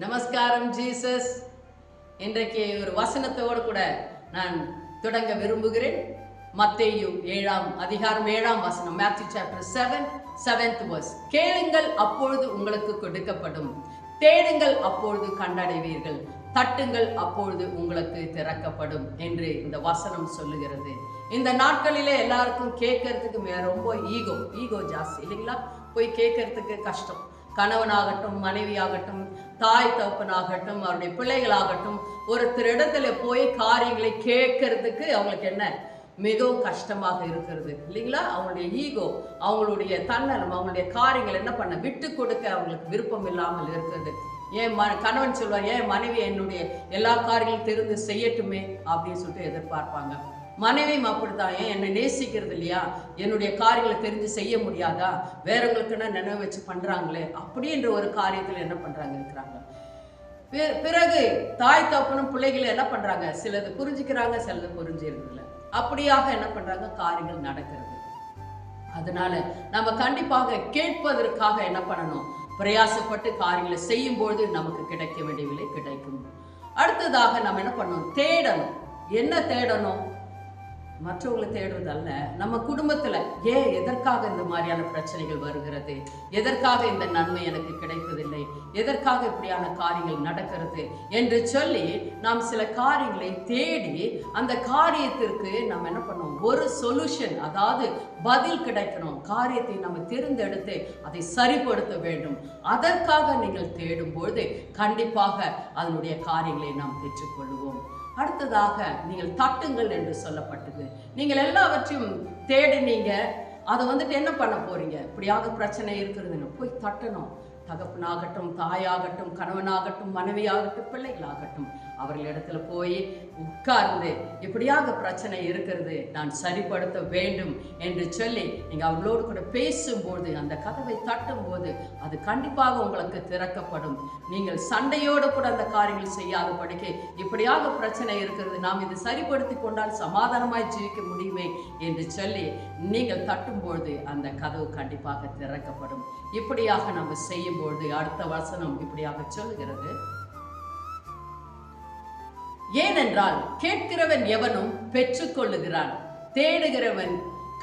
நமஸ்காரம் ஜீசஸ். இன்றைக்கு ஒரு வசனத்தோடு கூட நான் தொடங்க விரும்புகிறேன். மத்தேயு 7 அதிகாரம் 7 வசனம். Matthew chapter 7 7th verse. கேளுங்கள் அப்பொழுது உங்களுக்கு கொடுக்கப்படும், தேடுங்கள் அப்பொழுது கண்டடைவீர்கள், தட்டுங்கள் அப்பொழுது உங்களுக்கு திறக்கப்படும் என்று இந்த வசனம் சொல்லுகிறது. இந்த நாட்களிலே எல்லாருக்கும் கேட்கறதுக்கு ரொம்ப ஈகோ ஜாஸ்தி இல்லைங்களா? போய் கேட்கறதுக்கு கஷ்டம். கணவனாகட்டும், மனைவியாகட்டும், தாய் தகப்பனாகட்டும், அவருடைய பிள்ளைகளாகட்டும், ஒருத்தர் இடத்துல போய் காரியங்களை கேட்கறதுக்கு அவங்களுக்கு என்ன மிகவும் கஷ்டமாக இருக்கிறது இல்லைங்களா? அவங்களுடைய ஈகோ, அவங்களுடைய தன்னலம், அவங்களுடைய காரியங்கள் என்ன பண்ண விட்டு கொடுக்க அவங்களுக்கு விருப்பம் இல்லாமல் இருக்கிறது. ஏன் கணவன் சொல்வார், ஏன் மனைவி என்னுடைய எல்லா காரியங்களும் தெரிந்து செய்யட்டுமே அப்படின்னு சொல்லிட்டு எதிர்பார்ப்பாங்க. மனைவியும் அப்படித்தான், ஏன் என்னை நேசிக்கிறது இல்லையா, என்னுடைய காரியங்களை தெரிஞ்சு செய்ய முடியாதா, வேறவங்களுக்குன்னா நினைவு வச்சு பண்றாங்களே அப்படின்ற ஒரு காரியத்தில் என்ன பண்றாங்க இருக்கிறாங்க. பிறகு தாய் தகப்பனும் பிள்ளைகளை என்ன பண்றாங்க, சிலது புரிஞ்சுக்கிறாங்க, சிலது புரிஞ்சிருந்ததில்ல. அப்படியாக என்ன பண்றாங்க, காரியங்கள் நடக்கிறது. அதனால நம்ம கண்டிப்பாக கேட்பதற்காக என்ன பண்ணணும், பிரயாசப்பட்டு காரியங்களை செய்யும் பொழுது நமக்கு கிடைக்க வேண்டியவில்லை கிடைக்கும். அடுத்ததாக நம்ம என்ன பண்ணணும், தேடணும். என்ன தேடணும், மற்றவங்களை தேடுறது அல்ல, நம்ம குடும்பத்துல ஏன் எதற்காக இந்த மாதிரியான பிரச்சனைகள் வருகிறது, எதற்காக இந்த நன்மை எனக்கு கிடைப்பதில்லை, எதற்காக இப்படியான காரியங்கள் நடக்கிறது என்று சொல்லி நாம் சில காரியங்களை தேடி அந்த காரியத்திற்கு நம்ம என்ன பண்ணோம், ஒரு சொல்யூஷன், அதாவது பதில் கிடைக்கணும். காரியத்தை நம்ம தேர்ந்தெடுத்து அதை சரிப்படுத்த வேண்டும். அதற்காக நீங்கள் தேடும்போது கண்டிப்பாக அதனுடைய காரியங்களை நாம் பெற்றுக்கொள்வோம். அடுத்ததாக நீங்கள் தட்டுங்கள் என்று சொல்லப்பட்டது. நீங்கள் எல்லாவற்றையும் தேடினீங்க, அதை என்ன பண்ண போறீங்க, இப்படியாக பிரச்சனை இருக்கிறதுன்னு போய் தட்டணும். தகப்பனாகட்டும், தாயாகட்டும், கணவனாகட்டும், மனைவியாகட்டும், பிள்ளைகளாகட்டும், அவர்களிடத்துல போய் உட்கார்ந்து இப்படியாக பிரச்சனை இருக்கிறது, நான் சரிப்படுத்த வேண்டும் என்று சொல்லி நீங்க அவர்களோடு கூட பேசும்போது, அந்த கதவை தட்டும் போது அது கண்டிப்பாக உங்களுக்கு திறக்கப்படும். நீங்கள் சண்டையோடு கூட அந்த காரியங்கள் செய்யாதபடிக்கு, இப்படியாக பிரச்சனை இருக்கிறது, நாம் இது சரிப்படுத்தி கொண்டால் சமாதானமாய் ஜீவிக்க முடியுமே என்று சொல்லி நீங்கள் தட்டும்பொழுது அந்த கதவு கண்டிப்பாக திறக்கப்படும். இப்படியாக நம்ம செய்யும்பொழுது அடுத்த வசனம் இப்படியாக சொல்லுகிறது, ஏனென்றால் கேட்கிறவன் எவனும் பெற்றுக்கொள்ளுகிறான், தேடுகிறவன்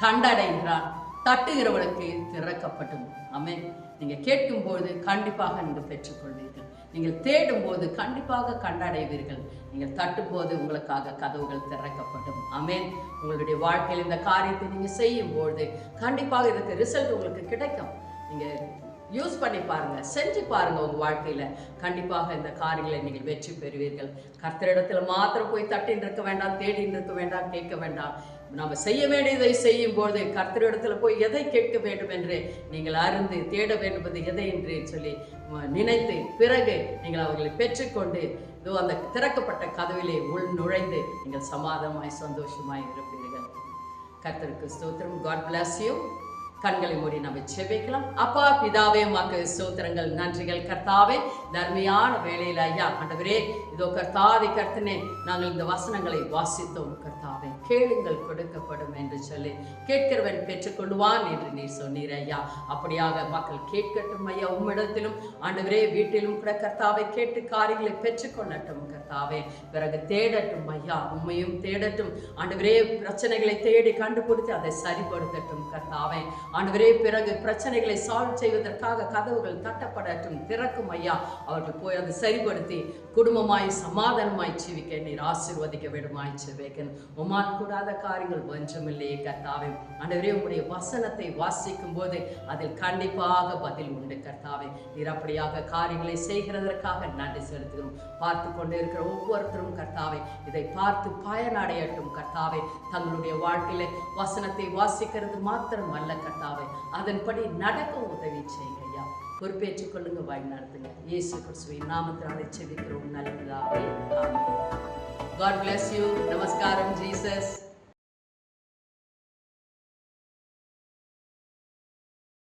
கண்டடைகிறான், தட்டுகிறவனுக்கு திறக்கப்படும். ஆமென். நீங்க கேட்கும் போது கண்டிப்பாக நீங்கள் பெற்றுக்கொள்வீர்கள், நீங்கள் தேடும் போது கண்டிப்பாக கண்டடைவீர்கள், நீங்கள் தட்டும் போது உங்களுக்காக கதவுகள் திறக்கப்படும். ஆமென். உங்களுடைய வாழ்க்கையில் இந்த காரியத்தை நீங்க செய்யும் போது கண்டிப்பாக இதுக்கு ரிசல்ட் உங்களுக்கு கிடைக்கும். நீங்க யூஸ் பண்ணி பாருங்க, செஞ்சு பாருங்க. உங்க வாழ்க்கையில கண்டிப்பாக இந்த காரியங்களை நீங்கள் வெற்றி பெறுவீர்கள். கர்த்தரிடத்துல மாத்திரம் போய் தட்டின்னு இருக்க வேண்டாம், தேடின்னு இருக்க வேண்டாம், கேட்க வேண்டாம். நம்ம செய்ய வேண்டியதை செய்யும் போது கர்த்தரிடத்துல போய் எதை கேட்க வேண்டும் என்று நீங்கள் அறிந்து, தேட வேண்டுவது எதை என்று சொல்லி நினைத்து, பிறகு நீங்கள் அவர்களை பெற்றுக்கொண்டு அந்த திறக்கப்பட்ட கதவிலே உள் நுழைந்து நீங்கள் சமாதானமாய் சந்தோஷமாய் இருப்பீர்கள். கர்த்தருக்கு ஸ்தோத்திரம். God bless you. கண்களை மூடி நம்ம செபிக்கலாம். அப்பா பிதாவே, உமக்கு ஸ்தோத்திரங்கள், நன்றிகள் கர்த்தாவே. தர்மையான வேளையில் ஐயா ஆண்டவரே, இதோ கர்த்தாதி கர்த்தனே, நாங்கள் இந்த வசனங்களை வாசித்தோம் கர்த்தாவே. கேளுங்கள் கொடுக்கப்படும் என்று சொல்லி கேட்கிறவன் பெற்றுக்கொள்வான் என்று நீர் சொன்னீர் ஐயா. அப்படியாக மக்கள் கேட்கட்டும் ஐயா, உம்மிடத்திலும் ஆண்டவரே வீட்டிலும் கூட கர்த்தாவை கேட்டு காரியங்களை பெற்றுக்கொள்ளட்டும் கர்த்தாவே. பிறகு தேடட்டும் ஐயா, உண்மையும் தேடட்டும் ஆண்டவரே. பிரச்சனைகளை தேடி கண்டுபிடித்து அதை சரிப்படுத்தட்டும் கர்த்தாவே. ஆண்டவரே பிறகு பிரச்சனைகளை சால்வ் செய்வதற்காக கதவுகள் தட்டப்படட்டும், திறக்கும் ஐயா. அவர்கள் போய் அதை சரிப்படுத்தி குடும்பமாய் சமாதானமாய் ஜீவிக்க நீர் ஆசீர்வதிக்க வேண்டுமாய் ஜெபிக்கிறேன். உம்மால் கூடாத காரியங்கள் ஒன்றுமில்லையே கர்த்தாவே. ஆண்டவரே உம்முடைய வசனத்தை வாசிக்கும் போது அதில் கண்டிப்பாக பதில் உண்டு கர்த்தாவே. நீர் அப்படியாக காரியங்களை செய்கிறதற்காக நன்றி செலுத்துகிறோம். பார்த்து கொண்டு இருக்கிற ஒவ்வொருத்தரும் கர்த்தாவே இதை பார்த்து பயனடையட்டும் கர்த்தாவே. தங்களுடைய வாழ்க்கையில வசனத்தை வாசிக்கிறது மாத்திரம் அல்ல கர்த்தாவே, அதன்படி நடக்க உதவி செய்யுங்க ஐயா. பொறுப்பேற்றுக் கொள்ளுங்க, வாய் நடத்துங்க. இயேசு கிறிஸ்துவின் நாமத்தினாலே ஜெபிக்கிறோம் நல்ல பிதாவே. ஆமென். God bless you. நமஸ்காரம் ஜீசஸ்.